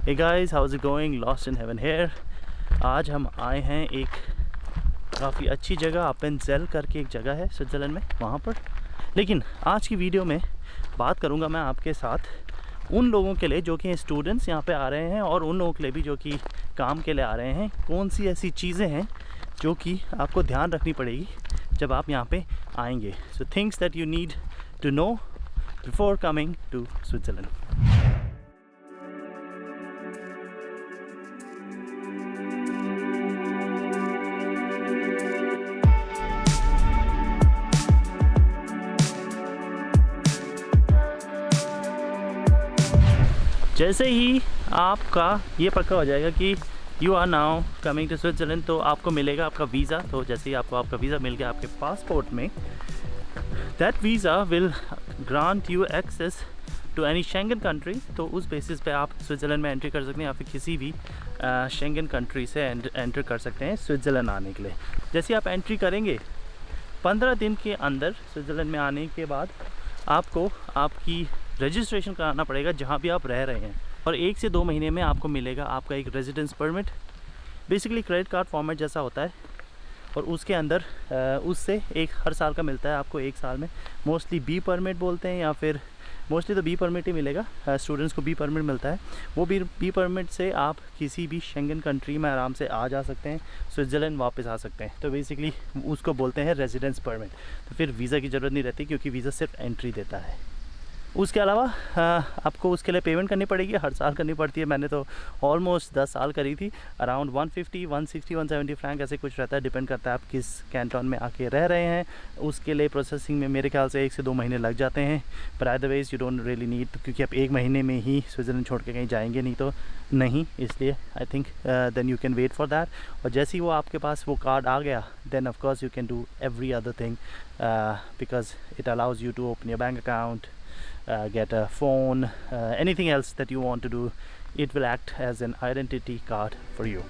Hey guys, how's it going? Lost in heaven here. आज हम आए हैं एक काफ़ी अच्छी जगह, अपेंजेल करके एक जगह है स्विट्ज़रलैंड में, वहाँ पर। लेकिन आज की वीडियो में बात करूँगा मैं आपके साथ उन लोगों के लिए जो कि स्टूडेंट्स यहाँ पे आ रहे हैं और उन लोगों के लिए भी जो कि काम के लिए आ रहे हैं। कौन सी ऐसी चीज़ें हैं जो कि आपको ध्यान रखनी पड़ेगी जब आप यहाँ पे आएंगे। So things that you need to know before coming to Switzerland. जैसे ही आपका ये पक्का हो जाएगा कि you are now coming to Switzerland, तो आपको मिलेगा आपका वीज़ा। तो जैसे ही आपको आपका वीज़ा मिल गया आपके पासपोर्ट में, that visa will grant you access to any Schengen country. तो उस बेसिस पे आप स्विट्ज़रलैंड में एंट्री कर सकते हैं या फिर किसी भी शेंगन कंट्री से एंटर कर सकते हैं स्विट्ज़रलैंड आने के लिए। जैसे आप एंट्री करेंगे 15 दिन के अंदर स्विट्ज़रलैंड में आने के बाद आपको आपकी रजिस्ट्रेशन कराना पड़ेगा जहाँ भी आप रह रहे हैं, और 1 से 2 महीने में आपको मिलेगा आपका एक residence permit. Basically credit card format जैसा होता है, और उसके अंदर उससे एक हर साल का मिलता है आपको 1 साल में। मोस्टली बी परमिट बोलते हैं, या फिर मोस्टली तो बी परमिट ही मिलेगा। स्टूडेंट्स को बी परमिट मिलता है। वो बी परमिट से आप किसी भी शेंगन कंट्री में आराम से आ जा सकते हैं, स्विट्ज़रलैंड वापस आ सकते हैं। तो बेसिकली उसको बोलते हैं रेजिडेंस परमिट। तो फिर वीज़ा की ज़रूरत नहीं रहती, क्योंकि वीज़ा सिर्फ एंट्री देता है। उसके अलावा आपको उसके लिए पेमेंट करनी पड़ेगी, हर साल करनी पड़ती है। मैंने तो ऑलमोस्ट 10 साल करी थी। अराउंड 150, 160, 170 फ्रैंक ऐसे कुछ रहता है, डिपेंड करता है आप किस कैंटन में आके रह रहे हैं। उसके लिए प्रोसेसिंग में मेरे ख्याल से 1 से 2 महीने लग जाते हैं। पर otherwise you don't really need, क्योंकि आप 1 महीने में ही स्विट्ज़रलैंड छोड़ के कहीं जाएंगे नहीं, तो नहीं, इसलिए I think then you can wait for that. और जैसे ही वो आपके पास वो कार्ड आ गया, then of course you can do every other thing, because it allows you to open your bank account, get a phone, anything else that you want to do. It will act as an identity card for you.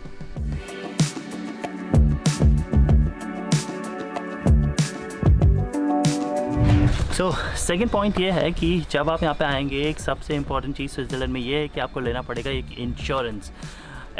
So second point ये है कि जब आप यहाँ पे आएंगे, एक सबसे इम्पॉर्टेंट चीज़ स्विट्ज़रलैंड में ये है कि आपको लेना पड़ेगा एक insurance.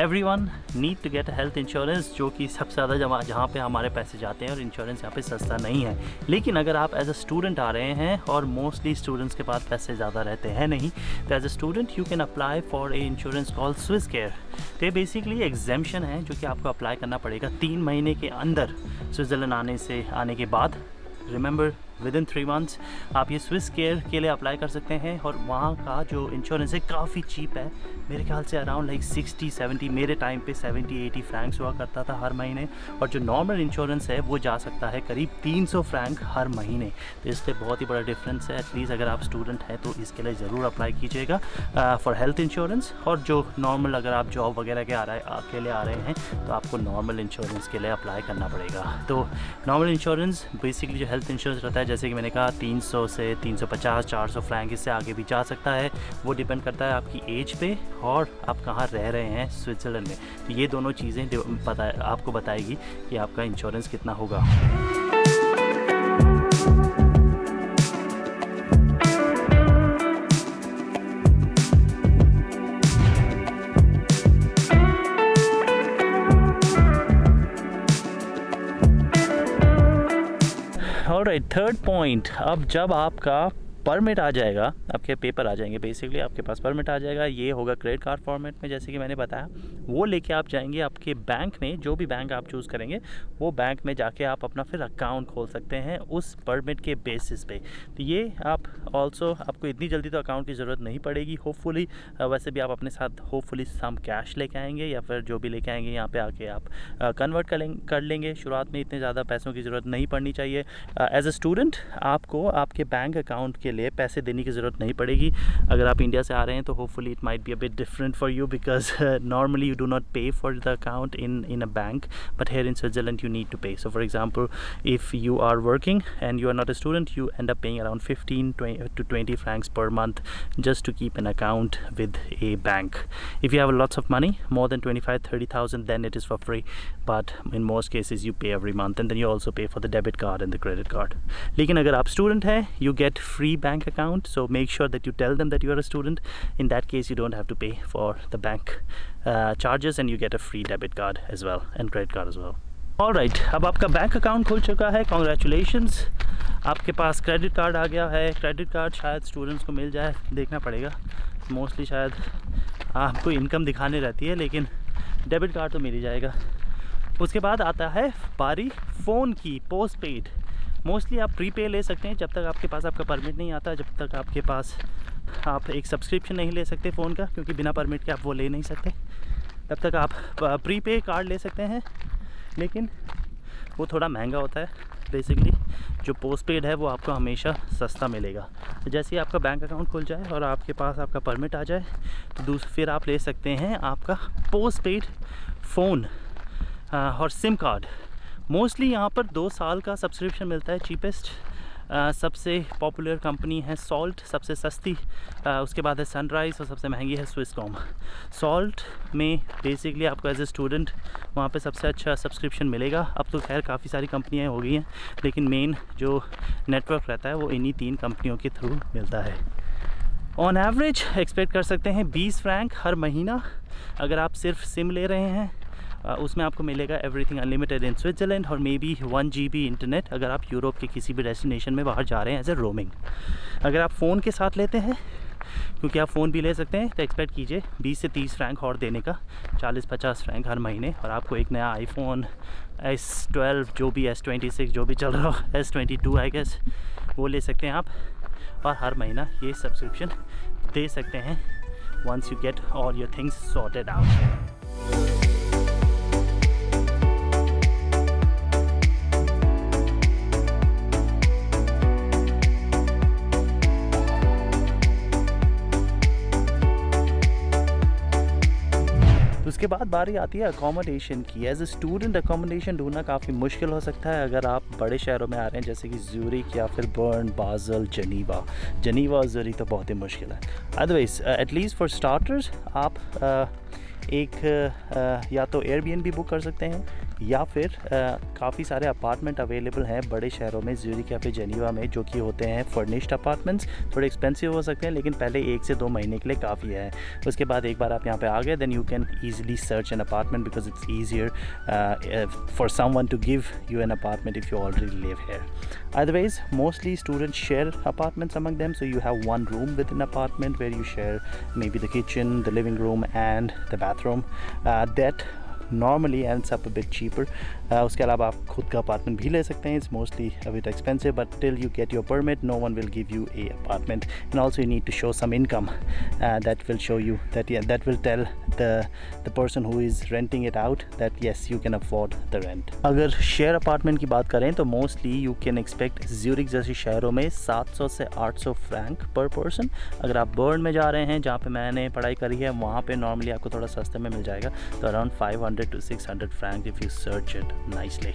Everyone need to get a health insurance, जो कि सबसे ज़्यादा जहाँ पे हमारे पैसे जाते हैं, और इंश्योरेंस यहाँ पे सस्ता नहीं है। लेकिन अगर आप एज अ स्टूडेंट आ रहे हैं, और मोस्टली स्टूडेंट्स के पास पैसे ज़्यादा रहते हैं नहीं, तो as a student you can apply for a insurance called Swiss Care. तो ये बेसिकली एग्जेम्पशन है जो कि आपको अप्लाई करना पड़ेगा 3 महीने के अंदर स्विट्ज़रलैंड आने के बाद। रिमेंबर, विदिन 3 मंथ्स आप ये स्विस केयर के लिए अप्लाई कर सकते हैं। और वहाँ का जो इंश्योरेंस है काफ़ी चीप है, मेरे ख्याल से अराउंड लाइक 60-70, मेरे टाइम पे 70-80 फ्रैंक्स हुआ करता था हर महीने। और जो नॉर्मल इंश्योरेंस है वो जा सकता है करीब 300 फ्रैंक हर महीने। तो इससे बहुत ही बड़ा डिफरेंस है। एटलीस्ट अगर आप स्टूडेंट हैं तो इसके लिए ज़रूर अप्लाई कीजिएगा फॉर हेल्थ इंश्योरेंस। और जो नॉर्मल, अगर आप जॉब वगैरह के अकेले आ रहे हैं, तो आपको नॉर्मल इंश्योरेंस के लिए अप्लाई करना पड़ेगा। तो नॉर्मल इंश्योरेंस बेसिकली जो हेल्थ इंश्योरेंस रहता है, जैसे कि मैंने कहा 300 से 350, 400 फ्रैंक, इससे आगे भी जा सकता है। वो डिपेंड करता है आपकी एज पे और आप कहाँ रह रहे हैं स्विट्ज़रलैंड में। तो ये दोनों चीज़ें आपको बताएगी कि आपका इंश्योरेंस कितना होगा। ऑलराइट, थर्ड पॉइंट, अब जब आपका परमिट आ जाएगा, आपके पेपर आ जाएंगे, बेसिकली आपके पास परमिट आ जाएगा। ये होगा क्रेडिट कार्ड फॉर्मेट में, जैसे कि मैंने बताया। वो लेके आप जाएंगे आपके बैंक में, जो भी बैंक आप चूज़ करेंगे वो बैंक में जाके आप अपना फिर अकाउंट खोल सकते हैं उस परमिट के बेसिस पे। तो ये आप ऑल्सो, आपको इतनी जल्दी तो अकाउंट की ज़रूरत नहीं पड़ेगी होपफुली। वैसे भी आप अपने साथ होपफुली सम कैश लेके आएंगे, या फिर जो भी लेके आएंगे यहाँ पे आके आप कन्वर्ट कर लेंगे। शुरुआत में इतने ज़्यादा पैसों की ज़रूरत नहीं पड़नी चाहिए। एज अ स्टूडेंट आपको आपके बैंक अकाउंट के लिए पैसे देने की ज़रूरत नहीं पड़ेगी। अगर आप इंडिया से आ रहे हैं तो hopefully it might be a bit different for you, because normally you do not pay for the account in a bank, but here in Switzerland you need to pay. So for example, if you are working and you are not a student, you end up paying around 15 to 20 francs per month just to keep an account with a bank. If you have lots of money, more than 25-30,000, then it is for free, but in most cases you pay every month, and then you also pay for the debit card and the credit card. लेकिन अगर आप student है, you get free bank account, so make sure that you tell them that you are a student. In that case you don't have to pay for the bank charges, and you get a free debit card as well and credit card as well. Alright, अब आपका bank account खुल चुका है, congratulations, आपके पास credit card आ गया है। Credit card शायद स्टूडेंट्स को मिल जाए, देखना पड़ेगा, मोस्टली शायद आपको इनकम दिखाने रहती है, लेकिन डेबिट कार्ड तो मिल ही जाएगा। उसके बाद आता है बारी फ़ोन की, पोस्ट पेड। मोस्टली आप प्रीपे ले सकते हैं जब तक आपके पास आपका परमिट नहीं आता, जब तक आपके पास आप एक सब्सक्रिप्शन नहीं ले सकते फ़ोन का, क्योंकि बिना परमिट के आप वो ले नहीं सकते, तब तक आप प्रीपे कार्ड ले सकते हैं, लेकिन वो थोड़ा महंगा होता है। बेसिकली जो पोस्ट पेड है वो आपको हमेशा सस्ता मिलेगा। जैसे ही आपका बैंक अकाउंट खुल जाए और आपके पास आपका परमिट आ जाए, तो फिर आप ले सकते हैं आपका पोस्ट पेड फ़ोन और सिम कार्ड। मोस्टली यहाँ पर 2 साल का सब्सक्रिप्शन मिलता है, चीपेस्ट। सबसे पॉपुलर कंपनी है सॉल्ट, सबसे सस्ती, उसके बाद है सनराइज़, और सबसे महंगी है स्विसकॉम। सॉल्ट में बेसिकली आपको एज ए स्टूडेंट वहाँ पे सबसे अच्छा सब्सक्रिप्शन मिलेगा। अब तो खैर काफ़ी सारी कंपनियाँ हो गई हैं, लेकिन मेन जो नेटवर्क रहता है वो इन्हीं 3 कंपनियों के थ्रू मिलता है। ऑन एवरेज एक्सपेक्ट कर सकते हैं 20 फ्रैंक हर महीना। अगर आप सिर्फ सिम ले रहे हैं, उसमें आपको मिलेगा एवरीथिंग अनलिमिटेड इन स्विट्ज़रलैंड, और मे बी 1 GB इंटरनेट अगर आप यूरोप के किसी भी डेस्टिनेशन में बाहर जा रहे हैं एज ए रोमिंग। अगर आप फ़ोन के साथ लेते हैं, क्योंकि आप फ़ोन भी ले सकते हैं, तो एक्सपेक्ट कीजिए 20 से 30 फ्रैंक और देने का, 40-50 फ्रैंक हर महीने, और आपको एक नया आईफोन S12 जो भी S26 जो भी चल रहा हो, S22 आई गेस, वो ले सकते हैं आप, और हर महीना ये सब्सक्रिप्शन दे सकते हैं once you get all your things sorted out. उसके बाद बारी आती है अकोमोडेशन की। एज ए स्टूडेंट अकोमोडेशन ढूंढना काफ़ी मुश्किल हो सकता है अगर आप बड़े शहरों में आ रहे हैं, जैसे कि ज़्यूरिख या फिर बर्न, बाज़ल, जनीवा और ज़्यूरिख तो बहुत ही मुश्किल है। अदरवाइज़ एटलीस्ट फॉर स्टार्टर्स आप एक या तो एयरबीएनबी बुक कर सकते हैं, या फिर काफ़ी सारे अपार्टमेंट अवेलेबल हैं बड़े शहरों में, ज़्यूरिख या फिर जेनीवा में, जो कि होते हैं फर्निश्ड अपार्टमेंट्स। थोड़े एक्सपेंसिव हो सकते हैं, लेकिन पहले 1 से 2 महीने के लिए काफ़ी है। उसके बाद एक बार आप यहाँ पे आ गए, then you can easily search an apartment, because it's easier for someone to give you an apartment if you already live here. Otherwise mostly students share apartments among them, so you have one room within an apartment where you share maybe the kitchen, the living room and the bathroom. That normally ends up a bit cheaper. उसके अलावा आप खुद का apartment भी ले सकते हैं। It's mostly a bit expensive, but till you get your permit, no one will give you a apartment. And also you need to show some income that will show you that that will tell the person who is renting it out that yes, you can afford the rent. अगर share apartment की बात करें तो mostly you can expect Zurich जैसी शहरों में 700 से 800 Frank पर पर्सन। अगर आप बर्न में जा रहे हैं, जहाँ पे मैंने पढ़ाई करी है, वहाँ पे नॉर्मली आपको थोड़ा सस्ते में मिल जाएगा, तो around 500 to 600 Frank if you search it nicely.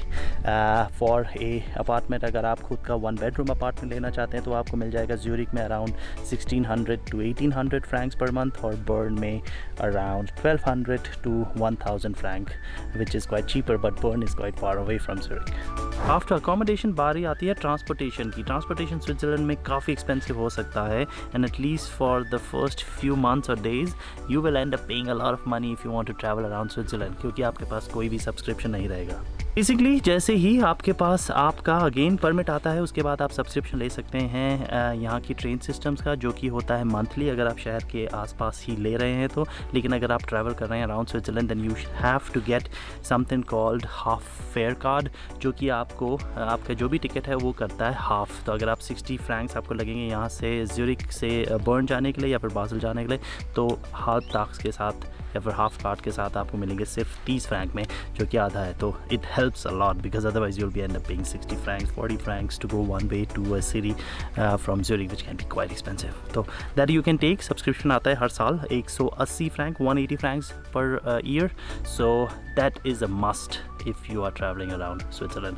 For a apartment, अगर आप खुद का 1 बेडरूम अपार्टमेंट लेना चाहते हैं, तो आपको मिल जाएगा ज़्यूरिख में around 1600 to 1800 Franks per month, और बर्न में around 1200 to 1000 Frank, which is quite cheaper, but burn is quite far away from Zurich. After accommodation बारी आती है ट्रांसपोर्टेशन की। ट्रांसपोर्टेशन स्विट्ज़रलैंड में काफ़ी एक्सपेंसिव हो सकता है, and at least for the first few months और days you will end up paying a lot of money if you want to travel around Switzerland, क्योंकि आपके पास कोई भी सब्सक्रिप्शन नहीं रहेगा। बेसिकली जैसे ही आपके पास आपका अगेन परमिट आता है, उसके बाद आप सब्सक्रिप्शन ले सकते हैं यहाँ की ट्रेन सिस्टम्स का, जो कि होता है मंथली अगर आप शहर के आसपास ही ले रहे हैं तो। लेकिन अगर आप ट्रैवल कर रहे हैं around Switzerland, then you have to get something called half fare card, जो कि आपको आपका जो भी टिकट है वो करता है हाफ। तो अगर आप 60 फ्रैंक्स आपको लगेंगे यहाँ से ज़्यूरिख से बर्न जाने के लिए या फिर बाज़ल जाने के लिए, तो हाफ टैक्स के साथ या फिर हाफ कार्ड के साथ आपको मिलेंगे सिर्फ 30 फ्रैंक में, जो कि आधा है. तो it helps a lot because otherwise you will be end up paying 60 francs 40 francs to go one way to a city from Zurich which can be quite expensive. तो that you can take. Subscription आता है हर साल 180 franc 180 francs per year. So that is a must if you are travelling around Switzerland.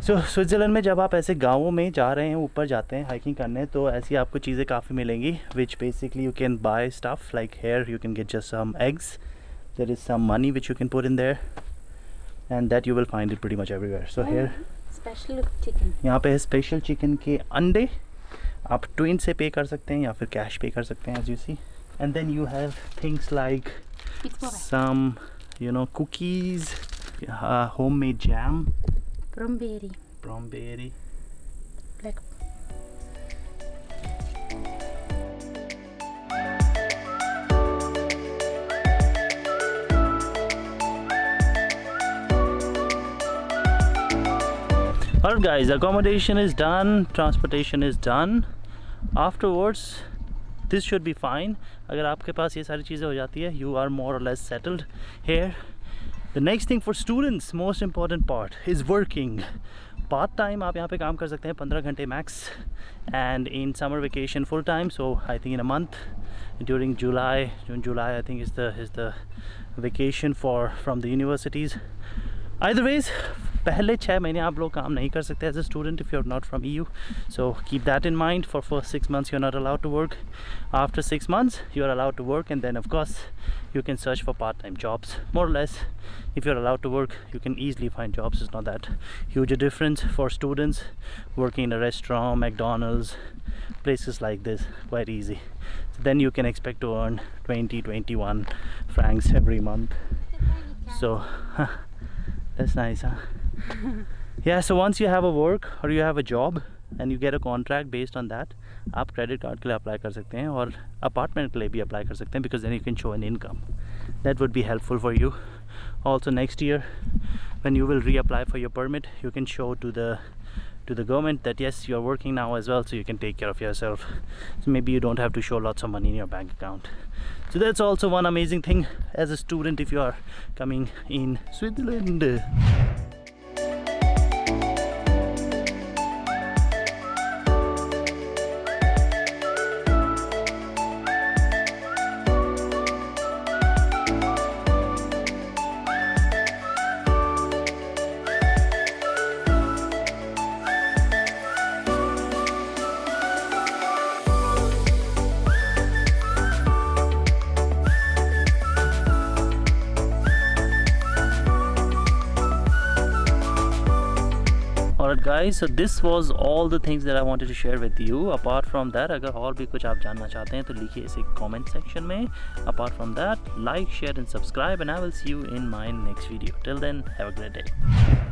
So Switzerland में जब आप ऐसे गाँवों में जा रहे हैं, ऊपर जाते हैं हाइकिंग करने, तो ऐसी आपको चीज़ें काफ़ी मिलेंगी which basically you can buy stuff like here you can get just some eggs. There is some money which you can put in there and that you will find it pretty much everywhere. So here special chicken, यहाँ पे है special chicken के अंडे. आप twin से पे कर सकते हैं या फिर कैश पे कर सकते हैं as you see. And then you have things like some you know cookies, homemade jam, bromberry, black. Alright guys, accommodation is done, transportation is done. Afterwards this should be fine. अगर आपके पास ये सारी चीज़ें हो जाती है, you are more or less settled here. The next thing for students, most important part is working. Part time आप यहाँ पे काम कर सकते हैं 15 घंटे max, and in summer vacation full time. So I think in a month during June July I think is the vacation from the universities. Either ways, पहले 6 महीने आप लोग काम नहीं कर सकते as a student if you're not from EU. So keep that in mind. For first 6 months you're not allowed to work. After 6 months you're allowed to work, and then of course you can search for part-time jobs. More or less, if you're allowed to work, you can easily find jobs. It's not that huge a difference for students working in a restaurant, McDonald's, places like this. Quite easy. So then you can expect to earn 20-21 francs every month. So that's nice, huh? Yeah, so once you have a work or you have a job and you get a contract based on that, आप credit card के लिए apply कर सकते हैं और apartment के लिए भी apply कर सकते हैं, because then you can show an income. That would be helpful for you. Also next year when you will reapply for your permit, you can show to the government that yes, you are working now as well, so you can take care of yourself. So maybe you don't have to show lots of money in your bank account. So that's also one amazing thing as a student if you are coming in Switzerland. Alright guys, so this was all the things that I wanted to share with you. Apart from that, अगर और भी कुछ आप जानना चाहते हैं तो लिखिए इसे comment section में. Apart from that, like, share and subscribe, and I will see you in my next video. Till then, have a great day.